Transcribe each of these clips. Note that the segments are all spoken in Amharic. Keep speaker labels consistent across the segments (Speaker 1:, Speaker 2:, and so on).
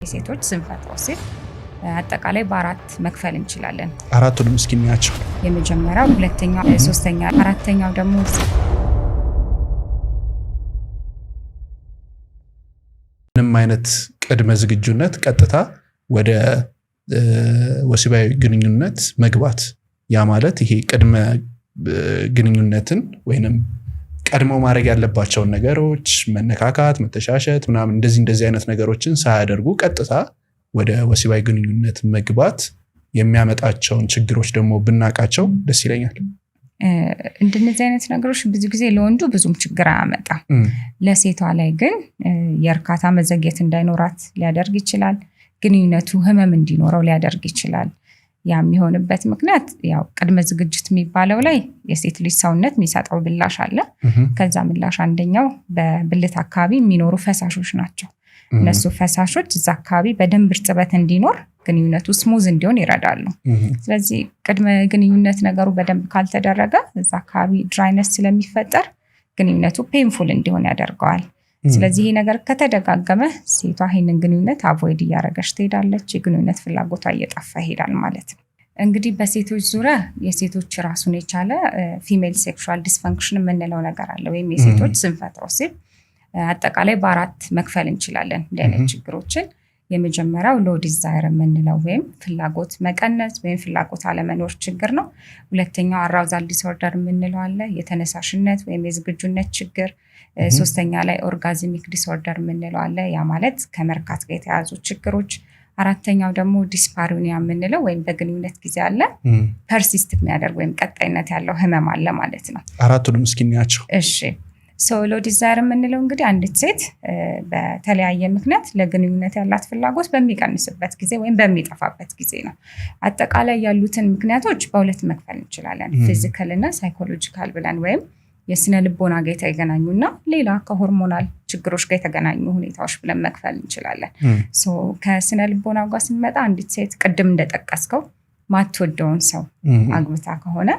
Speaker 1: ሴቶች ስንፈት ወሲብ አጠቃላይ በአራት መክፈል እንችላለን።
Speaker 2: አራቱንም እስኪ እናያቸው።
Speaker 1: የመጀመሪያው፣ ሁለተኛው፣ ሶስተኛ፣ አራተኛው ደግሞ
Speaker 2: ምንም አይነት ቅድመ ዝግጁነት ቀጥታ ወደ ወሲባዊ ግንኙነት መግባት። ያ ማለት ይሄ ቅድመ ግንኙነትን ወይንም ቀድሞ ማድረግ ያለባቸውን ነገሮች መነካካት፣ መተሻሸት ምናምን እንደዚህ አይነት ነገሮችን ሳያደርጉ ቀጥታ ወደ ወሲባዊ ግንኙነት መግባት የሚያመጣቸውን ችግሮች ደግሞ ብናቃቸው ደስ ይለኛል።
Speaker 1: እንደነዚህ አይነት ነገሮች ብዙ ጊዜ ለወንዱ ብዙም ችግር አያመጣም። ለሴቷ ላይ ግን የእርካታ መዘግየት እንዳይኖራት ሊያደርግ ይችላል። ግንኙነቱ ህመም እንዲኖረው ሊያደርግ ይችላል። ያ የሚሆንበት ምክንያት ያው ቅድመ ዝግጅት የሚባለው ላይ የሴት ልጅ ሰውነት የሚሰጠው ምላሽ አለ። ከዛ ምላሽ አንደኛው በብልት አካባቢ የሚኖሩ ፈሳሾች ናቸው። እነሱ ፈሳሾች እዛ አካባቢ በደንብ እርጥበት እንዲኖር ግንኙነቱ ስሙዝ እንዲሆን ይረዳሉ። ስለዚህ ቅድመ ግንኙነት ነገሩ በደንብ ካልተደረገ እዛ አካባቢ ድራይነስ ስለሚፈጠር ግንኙነቱ ፔንፉል እንዲሆን ያደርገዋል። ስለዚህ ይሄ ነገር ከተደጋገመ ሴቷ ይሄንን ግንኙነት አቮይድ እያደረገች ትሄዳለች። የግንኙነት ፍላጎቷ እየጠፋ ይሄዳል ማለት ነው። እንግዲህ በሴቶች ዙሪያ የሴቶች ራሱን የቻለ ፊሜል ሴክሹዋል ዲስፈንክሽን የምንለው ነገር አለ፣ ወይም የሴቶች ስንፈተ ወሲብ አጠቃላይ በአራት መክፈል እንችላለን እንዲህ አይነት ችግሮችን። የመጀመሪያው ሎ ዲዛይር የምንለው ወይም ፍላጎት መቀነስ ወይም ፍላጎት አለመኖር ችግር ነው። ሁለተኛው አራውዛል ዲስኦርደር የምንለው አለ፣ የተነሳሽነት ወይም የዝግጁነት ችግር። ሶስተኛ ላይ ኦርጋዝሚክ ዲስኦርደር የምንለው አለ፣ ያ ማለት ከመርካት ጋር የተያዙ ችግሮች። አራተኛው ደግሞ ዲስፓሪኒያ የምንለው ወይም በግንኙነት ጊዜ አለ ፐርሲስት የሚያደርግ ወይም ቀጣይነት ያለው ህመም አለ ማለት ነው።
Speaker 2: አራቱንም እስኪ እናያቸው።
Speaker 1: እሺ፣ ሎ ዲዛይር የምንለው እንግዲህ አንዲት ሴት በተለያየ ምክንያት ለግንኙነት ያላት ፍላጎት በሚቀንስበት ጊዜ ወይም በሚጠፋበት ጊዜ ነው። አጠቃላይ ያሉትን ምክንያቶች በሁለት መክፈል እንችላለን፣ ፊዚካል እና ሳይኮሎጂካል ብለን፣ ወይም የስነ ልቦና ጋር የተገናኙና ሌላ ከሆርሞናል ችግሮች ጋር የተገናኙ ሁኔታዎች ብለን መክፈል እንችላለን። ከስነ ልቦና ጋር ስንመጣ አንዲት ሴት ቅድም እንደጠቀስከው ማትወደውን ሰው አግብታ ከሆነ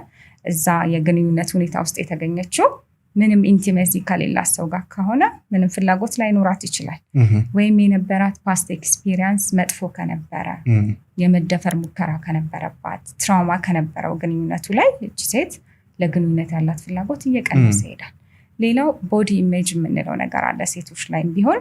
Speaker 1: እዛ የግንኙነት ሁኔታ ውስጥ የተገኘችው ምንም ኢንቲሜሲ ከሌላት ሰው ጋር ከሆነ ምንም ፍላጎት ላይኖራት ይችላል። ወይም የነበራት ፓስት ኤክስፒሪየንስ መጥፎ ከነበረ፣ የመደፈር ሙከራ ከነበረባት፣ ትራውማ ከነበረው ግንኙነቱ ላይ እቺ ሴት ለግንኙነት ያላት ፍላጎት እየቀነሰ ይሄዳል። ሌላው ቦዲ ኢሜጅ የምንለው ነገር አለ። ሴቶች ላይም ቢሆን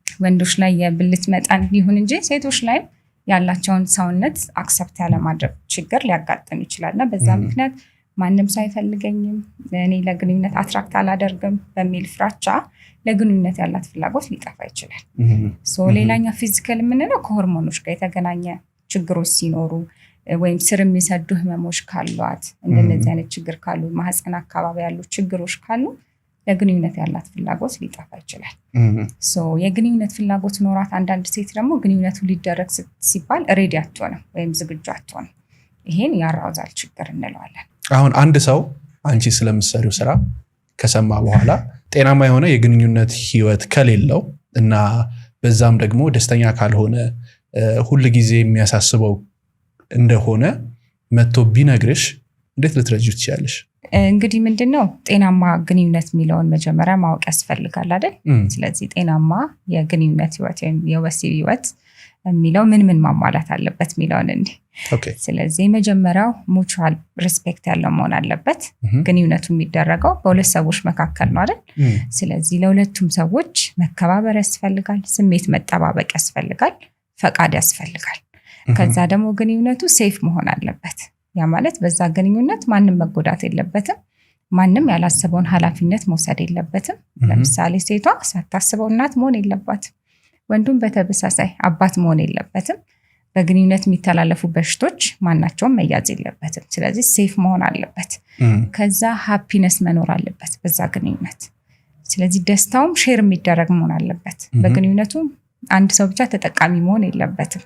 Speaker 1: ወንዶች ላይ የብልት መጠን ቢሆን እንጂ ሴቶች ላይም ያላቸውን ሰውነት አክሰፕት ያለማድረግ ችግር ሊያጋጥም ይችላልና በዛ ምክንያት ማንም ሳይፈልገኝም እኔ ለግንኙነት አትራክት አላደርግም በሚል ፍራቻ ለግንኙነት ያላት ፍላጎት ሊጠፋ ይችላል። ሌላኛው ፊዚካል የምንለው ከሆርሞኖች ጋር የተገናኘ ችግሮች ሲኖሩ ወይም ስር የሚሰዱ ህመሞች ካሏት፣ እንደነዚህ አይነት ችግር ካሉ፣ ማህፀን አካባቢ ያሉ ችግሮች ካሉ ለግንኙነት ያላት ፍላጎት ሊጠፋ ይችላል። የግንኙነት ፍላጎት ኖራት አንዳንድ ሴት ደግሞ ግንኙነቱ ሊደረግ ሲባል ሬዲ አትሆንም ወይም ዝግጁ አትሆንም። ይሄን የአራውዛል ችግር እንለዋለን።
Speaker 2: አሁን አንድ ሰው አንቺ ስለምትሰሪው ስራ ከሰማ በኋላ ጤናማ የሆነ የግንኙነት ህይወት ከሌለው እና በዛም ደግሞ ደስተኛ ካልሆነ ሁሉ ጊዜ የሚያሳስበው እንደሆነ መጥቶ ቢነግርሽ እንዴት ልትረጂው ትችያለሽ?
Speaker 1: እንግዲህ ምንድነው ጤናማ ግንኙነት የሚለውን መጀመሪያ ማወቅ ያስፈልጋል አይደል? ስለዚህ ጤናማ የግንኙነት ህይወት ወይም የወሲብ ህይወት የሚለው ምን ማሟላት አለበት የሚለውን እንዲህ። ስለዚህ መጀመሪያው ሙቹዋል ሪስፔክት ያለው መሆን አለበት። ግንኙነቱ የሚደረገው በሁለት ሰዎች መካከል ነው አይደል? ስለዚህ ለሁለቱም ሰዎች መከባበር ያስፈልጋል፣ ስሜት መጠባበቅ ያስፈልጋል፣ ፈቃድ ያስፈልጋል። ከዛ ደግሞ ግንኙነቱ ሴፍ መሆን አለበት። ያ ማለት በዛ ግንኙነት ማንም መጎዳት የለበትም፣ ማንም ያላሰበውን ኃላፊነት መውሰድ የለበትም። ለምሳሌ ሴቷ ሳታስበው እናት መሆን የለባትም፣ ወንዱም በተመሳሳይ አባት መሆን የለበትም። በግንኙነት የሚተላለፉ በሽቶች ማናቸውም መያዝ የለበትም። ስለዚህ ሴፍ መሆን አለበት። ከዛ ሃፒነስ መኖር አለበት በዛ ግንኙነት። ስለዚህ ደስታውም ሼር የሚደረግ መሆን አለበት። በግንኙነቱ አንድ ሰው ብቻ ተጠቃሚ መሆን የለበትም።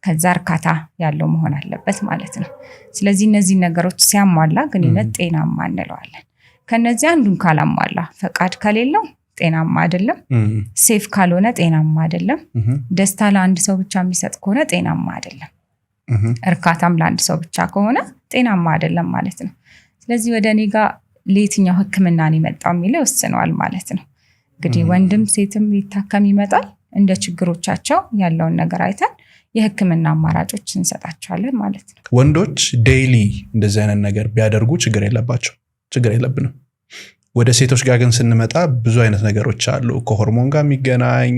Speaker 1: ከዛ እርካታ ያለው መሆን አለበት ማለት ነው። ስለዚህ እነዚህ ነገሮች ሲያሟላ ግንኙነት ጤናማ እንለዋለን። ከነዚህ አንዱን ካላሟላ፣ ፈቃድ ከሌለው ጤናማ አይደለም። ሴፍ ካልሆነ ጤናማ አይደለም። ደስታ ለአንድ ሰው ብቻ የሚሰጥ ከሆነ ጤናማ አይደለም። እርካታም ለአንድ ሰው ብቻ ከሆነ ጤናማ አይደለም ማለት ነው። ስለዚህ ወደ እኔ ጋር ለየትኛው ህክምና ነው የመጣው የሚለው ይወስነዋል ማለት ነው። እንግዲህ ወንድም ሴትም ሊታከም ይመጣል። እንደ ችግሮቻቸው ያለውን ነገር አይተን የህክምና አማራጮች እንሰጣቸዋለን ማለት ነው።
Speaker 2: ወንዶች ዴይሊ እንደዚህ አይነት ነገር ቢያደርጉ ችግር የለብንም። ወደ ሴቶች ጋር ግን ስንመጣ ብዙ አይነት ነገሮች አሉ። ከሆርሞን ጋር የሚገናኝ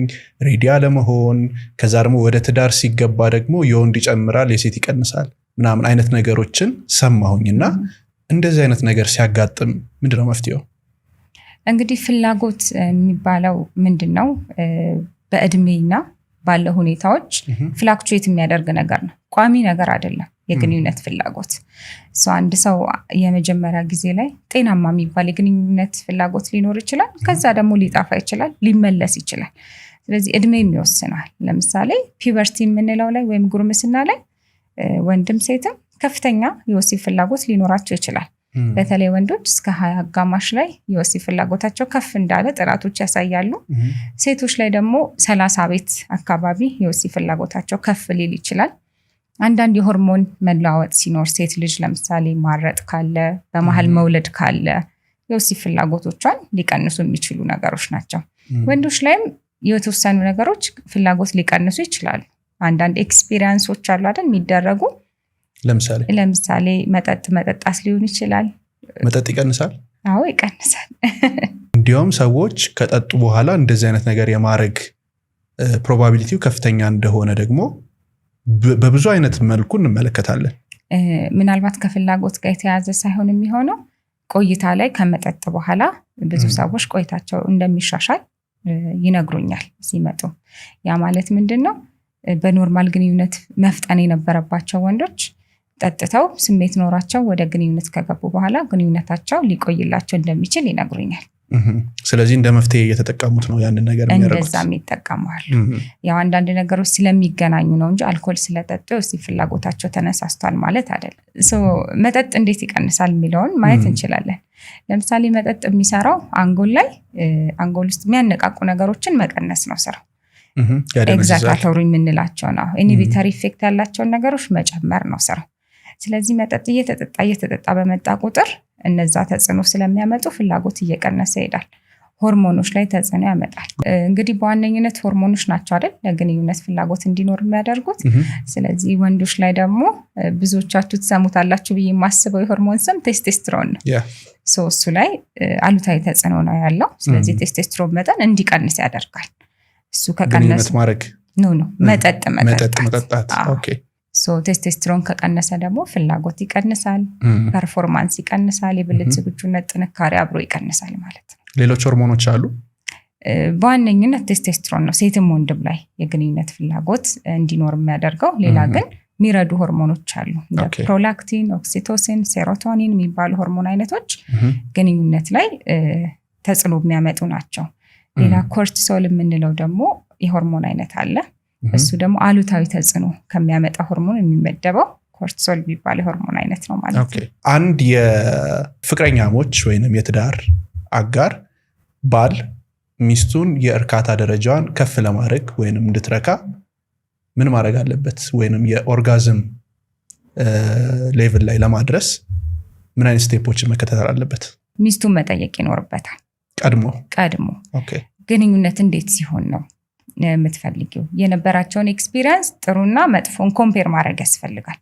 Speaker 2: ሬዲ አለመሆን፣ ከዛ ደግሞ ወደ ትዳር ሲገባ ደግሞ የወንድ ይጨምራል የሴት ይቀንሳል ምናምን አይነት ነገሮችን ሰማሁኝና እንደዚህ አይነት ነገር ሲያጋጥም ምንድነው መፍትሄው?
Speaker 1: እንግዲህ ፍላጎት የሚባለው ምንድነው? በእድሜና ባለ ሁኔታዎች ፍላክቹዌት የሚያደርግ ነገር ነው። ቋሚ ነገር አይደለም የግንኙነት ፍላጎት። አንድ ሰው የመጀመሪያ ጊዜ ላይ ጤናማ የሚባል የግንኙነት ፍላጎት ሊኖር ይችላል። ከዛ ደግሞ ሊጣፋ ይችላል፣ ሊመለስ ይችላል። ስለዚህ እድሜም ይወስናል። ለምሳሌ ፒበርቲ የምንለው ላይ ወይም ጉርምስና ላይ ወንድም ሴትም ከፍተኛ የወሲብ ፍላጎት ሊኖራቸው ይችላል። በተለይ ወንዶች እስከ 20 አጋማሽ ላይ የወሲብ ፍላጎታቸው ከፍ እንዳለ ጥናቶች ያሳያሉ። ሴቶች ላይ ደግሞ 30 ቤት አካባቢ የወሲብ ፍላጎታቸው ከፍ ሊል ይችላል። አንዳንድ የሆርሞን መለዋወጥ ሲኖር ሴት ልጅ ለምሳሌ ማረጥ ካለ፣ በመሃል መውለድ ካለ የወሲብ ፍላጎቶቿን ሊቀንሱ የሚችሉ ነገሮች ናቸው። ወንዶች ላይም የተወሰኑ ነገሮች ፍላጎት ሊቀንሱ ይችላሉ። አንዳንድ ኤክስፒሪየንሶች አሉ አይደል የሚደረጉ። ለምሳሌ መጠጣት ሊሆን ይችላል።
Speaker 2: መጠጥ ይቀንሳል?
Speaker 1: አዎ ይቀንሳል።
Speaker 2: እንዲያውም ሰዎች ከጠጡ በኋላ እንደዚህ አይነት ነገር የማድረግ ፕሮባቢሊቲው ከፍተኛ እንደሆነ ደግሞ በብዙ አይነት መልኩ እንመለከታለን።
Speaker 1: ምናልባት ከፍላጎት ጋር የተያዘ ሳይሆን የሚሆነው ቆይታ ላይ ከመጠጥ በኋላ ብዙ ሰዎች ቆይታቸው እንደሚሻሻል ይነግሩኛል ሲመጡ። ያ ማለት ምንድነው? በኖርማል ግንኙነት መፍጠን የነበረባቸው ወንዶች ጠጥተው ስሜት ኖራቸው ወደ ግንኙነት ከገቡ በኋላ ግንኙነታቸው ሊቆይላቸው እንደሚችል ይነግሩኛል።
Speaker 2: ስለዚህ እንደ መፍትሄ እየተጠቀሙት ነው ያንን ነገር የሚያደርጉት።
Speaker 1: እንደዛም ይጠቀማሉ። ያው አንዳንድ ነገሮች ስለሚገናኙ ነው እንጂ አልኮል ስለጠጡ የወሲብ ፍላጎታቸው ተነሳስቷል ማለት አይደለም። መጠጥ እንዴት ይቀንሳል የሚለውን ማየት እንችላለን። ለምሳሌ መጠጥ የሚሰራው አንጎል ውስጥ የሚያነቃቁ ነገሮችን መቀነስ ነው ስራው። ኤግዛይታቶሪ የምንላቸው ነው። ኢንሂቢተሪ ኢፌክት ያላቸውን ነገሮች መጨመር ነው ስራው። ስለዚህ መጠጥ እየተጠጣ በመጣ ቁጥር እነዛ ተጽዕኖ ስለሚያመጡ ፍላጎት እየቀነሰ ይሄዳል። ሆርሞኖች ላይ ተጽዕኖ ያመጣል። እንግዲህ በዋነኝነት ሆርሞኖች ናቸው አይደል ለግንኙነት ፍላጎት እንዲኖር የሚያደርጉት። ስለዚህ ወንዶች ላይ ደግሞ ብዙዎቻችሁ ትሰሙታላችሁ ብዬ የማስበው የሆርሞን ስም ቴስቴስትሮን ነው። እሱ ላይ አሉታዊ ተጽዕኖ ነው ያለው። ስለዚህ ቴስቴስትሮን መጠን እንዲቀንስ ያደርጋል። እሱ ከቀነሰ
Speaker 2: ማድረግ
Speaker 1: መጠጣት። ኦኬ ቴስቴስትሮን ከቀነሰ ደግሞ ፍላጎት ይቀንሳል፣ ፐርፎርማንስ ይቀንሳል፣ የብልት ዝግጁነት ጥንካሬ አብሮ ይቀንሳል ማለት ነው።
Speaker 2: ሌሎች ሆርሞኖች አሉ?
Speaker 1: በዋነኝነት ቴስቴስትሮን ነው ሴትም ወንድም ላይ የግንኙነት ፍላጎት እንዲኖር የሚያደርገው። ሌላ ግን የሚረዱ ሆርሞኖች አሉ። ፕሮላክቲን፣ ኦክሲቶሲን፣ ሴሮቶኒን የሚባሉ ሆርሞን አይነቶች ግንኙነት ላይ ተጽዕኖ የሚያመጡ ናቸው። ሌላ ኮርቲሶል የምንለው ደግሞ የሆርሞን አይነት አለ። እሱ ደግሞ አሉታዊ ተጽዕኖ ከሚያመጣ ሆርሞን የሚመደበው ኮርቲሶል የሚባል የሆርሞን አይነት ነው ማለት ነው።
Speaker 2: አንድ የፍቅረኛሞች ወይንም የትዳር አጋር ባል ሚስቱን የእርካታ ደረጃዋን ከፍ ለማድረግ ወይንም እንድትረካ ምን ማድረግ አለበት? ወይንም የኦርጋዝም ሌቭል ላይ ለማድረስ ምን አይነት ስቴፖችን መከተል አለበት?
Speaker 1: ሚስቱን መጠየቅ ይኖርበታል ቀድሞ። ግንኙነት እንዴት ሲሆን ነው የምትፈልጊው? የነበራቸውን ኤክስፒሪየንስ ጥሩና መጥፎን ኮምፔር ማድረግ ያስፈልጋል።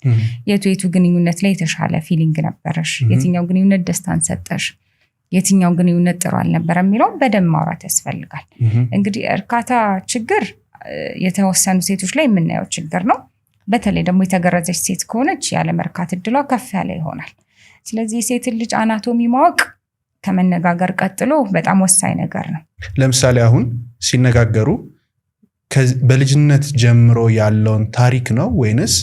Speaker 1: የቱ ግንኙነት ላይ የተሻለ ፊሊንግ ነበረሽ? የትኛው ግንኙነት ደስታን ሰጠሽ? የትኛው ግንኙነት ጥሩ አልነበረ የሚለውን በደንብ ማውራት ያስፈልጋል። እንግዲህ እርካታ ችግር የተወሰኑ ሴቶች ላይ የምናየው ችግር ነው። በተለይ ደግሞ የተገረዘች ሴት ከሆነች ያለመርካት እድሏ ከፍ ያለ ይሆናል። ስለዚህ የሴትን ልጅ አናቶሚ ማወቅ ከመነጋገር ቀጥሎ በጣም ወሳኝ ነገር ነው።
Speaker 2: ለምሳሌ አሁን ሲነጋገሩ በልጅነት ጀምሮ ያለውን ታሪክ ነው ወይንስ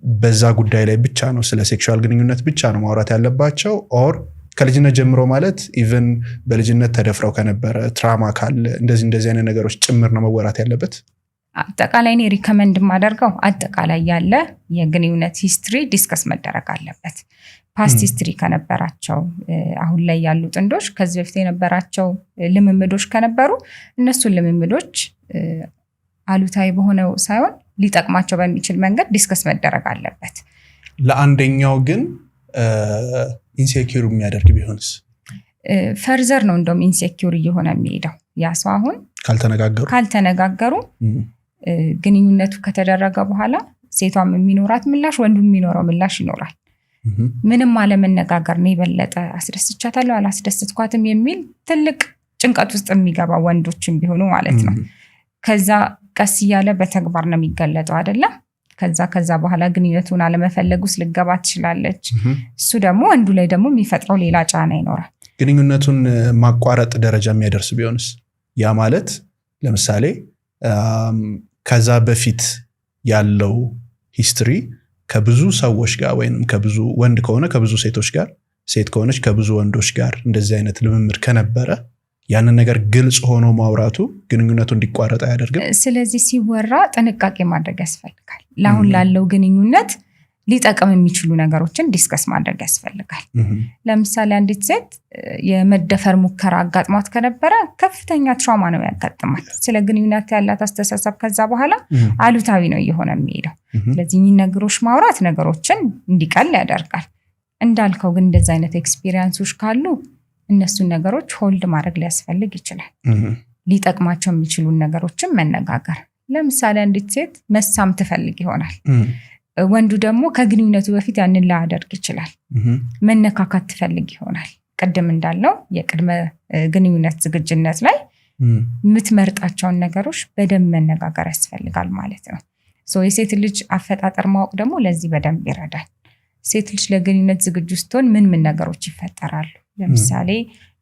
Speaker 2: በዛ ጉዳይ ላይ ብቻ ነው? ስለ ሴክሹዋል ግንኙነት ብቻ ነው ማውራት ያለባቸው? ኦር ከልጅነት ጀምሮ ማለት ኢቭን በልጅነት ተደፍረው ከነበረ ትራማ ካለ እንደዚህ አይነት ነገሮች ጭምር ነው መወራት ያለበት?
Speaker 1: አጠቃላይ እኔ ሪከመንድ ማደርገው አጠቃላይ ያለ የግንኙነት ሂስትሪ ዲስከስ መደረግ አለበት። ፓስት ሂስትሪ ከነበራቸው አሁን ላይ ያሉ ጥንዶች ከዚህ በፊት የነበራቸው ልምምዶች ከነበሩ እነሱን ልምምዶች አሉታዊ በሆነው ሳይሆን ሊጠቅማቸው በሚችል መንገድ ዲስከስ መደረግ አለበት።
Speaker 2: ለአንደኛው ግን ኢንሴኪዩር የሚያደርግ ቢሆንስ?
Speaker 1: ፈርዘር ነው እንደውም ኢንሴኪዩር እየሆነ የሚሄደው ያ ሰው። አሁን ካልተነጋገሩ ግንኙነቱ ከተደረገ በኋላ ሴቷም የሚኖራት ምላሽ ወንዱም የሚኖረው ምላሽ ይኖራል። ምንም አለመነጋገር ነው የበለጠ አስደስቻታለሁ አላስደስትኳትም የሚል ትልቅ ጭንቀት ውስጥ የሚገባ ወንዶችም ቢሆኑ ማለት ነው። ከዛ ቀስ እያለ በተግባር ነው የሚገለጠው አይደለም። ከዛ በኋላ ግንኙነቱን አለመፈለግ ውስጥ ልገባ ትችላለች። እሱ ደግሞ ወንዱ ላይ ደግሞ የሚፈጥረው ሌላ ጫና ይኖራል።
Speaker 2: ግንኙነቱን ማቋረጥ ደረጃ የሚያደርስ ቢሆንስ? ያ ማለት ለምሳሌ ከዛ በፊት ያለው ሂስትሪ ከብዙ ሰዎች ጋር ወይም ከብዙ ወንድ ከሆነ ከብዙ ሴቶች ጋር፣ ሴት ከሆነች ከብዙ ወንዶች ጋር እንደዚህ አይነት ልምምድ ከነበረ ያንን ነገር ግልጽ ሆኖ ማውራቱ ግንኙነቱ እንዲቋረጥ አያደርግም።
Speaker 1: ስለዚህ ሲወራ ጥንቃቄ ማድረግ ያስፈልጋል። ለአሁን ላለው ግንኙነት ሊጠቅም የሚችሉ ነገሮችን ዲስከስ ማድረግ ያስፈልጋል። ለምሳሌ አንዲት ሴት የመደፈር ሙከራ አጋጥሟት ከነበረ ከፍተኛ ትራውማ ነው ያጋጥማት። ስለ ግንኙነት ያላት አስተሳሰብ ከዛ በኋላ አሉታዊ ነው እየሆነ የሚሄደው። ስለዚህ እኚህ ነገሮች ማውራት ነገሮችን እንዲቀል ያደርጋል። እንዳልከው ግን እንደዚህ አይነት ኤክስፒሪየንሶች ካሉ እነሱን ነገሮች ሆልድ ማድረግ ሊያስፈልግ ይችላል። ሊጠቅማቸው የሚችሉ ነገሮችን መነጋገር። ለምሳሌ አንዲት ሴት መሳም ትፈልግ ይሆናል። ወንዱ ደግሞ ከግንኙነቱ በፊት ያንን ላያደርግ ይችላል። መነካካት ትፈልግ ይሆናል። ቅድም እንዳለው የቅድመ ግንኙነት ዝግጅነት ላይ የምትመርጣቸውን ነገሮች በደንብ መነጋገር ያስፈልጋል ማለት ነው። የሴት ልጅ አፈጣጠር ማወቅ ደግሞ ለዚህ በደንብ ይረዳል። ሴት ልጅ ለግንኙነት ዝግጁ ስትሆን ምን ነገሮች ይፈጠራሉ? ለምሳሌ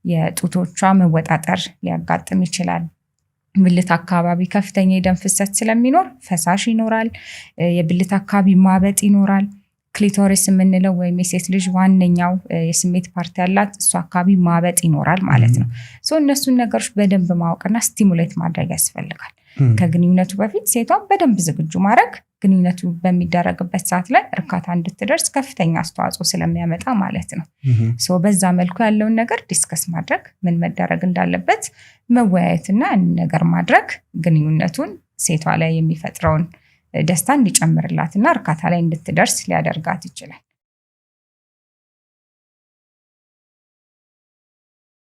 Speaker 1: የጡቶቿ መወጣጠር ሊያጋጥም ይችላል። ብልት አካባቢ ከፍተኛ የደም ፍሰት ስለሚኖር ፈሳሽ ይኖራል። የብልት አካባቢ ማበጥ ይኖራል። ክሊቶሪስ የምንለው ወይም የሴት ልጅ ዋነኛው የስሜት ፓርቲ ያላት እሱ አካባቢ ማበጥ ይኖራል ማለት ነው። እነሱን ነገሮች በደንብ ማወቅና ስቲሙሌት ማድረግ ያስፈልጋል። ከግንኙነቱ በፊት ሴቷን በደንብ ዝግጁ ማድረግ ግንኙነቱ በሚደረግበት ሰዓት ላይ እርካታ እንድትደርስ ከፍተኛ አስተዋጽኦ ስለሚያመጣ ማለት ነው። በዛ መልኩ ያለውን ነገር ዲስከስ ማድረግ፣ ምን መደረግ እንዳለበት መወያየትና ነገር ማድረግ ግንኙነቱን ሴቷ ላይ የሚፈጥረውን ደስታ እንዲጨምርላትና እርካታ ላይ እንድትደርስ ሊያደርጋት ይችላል።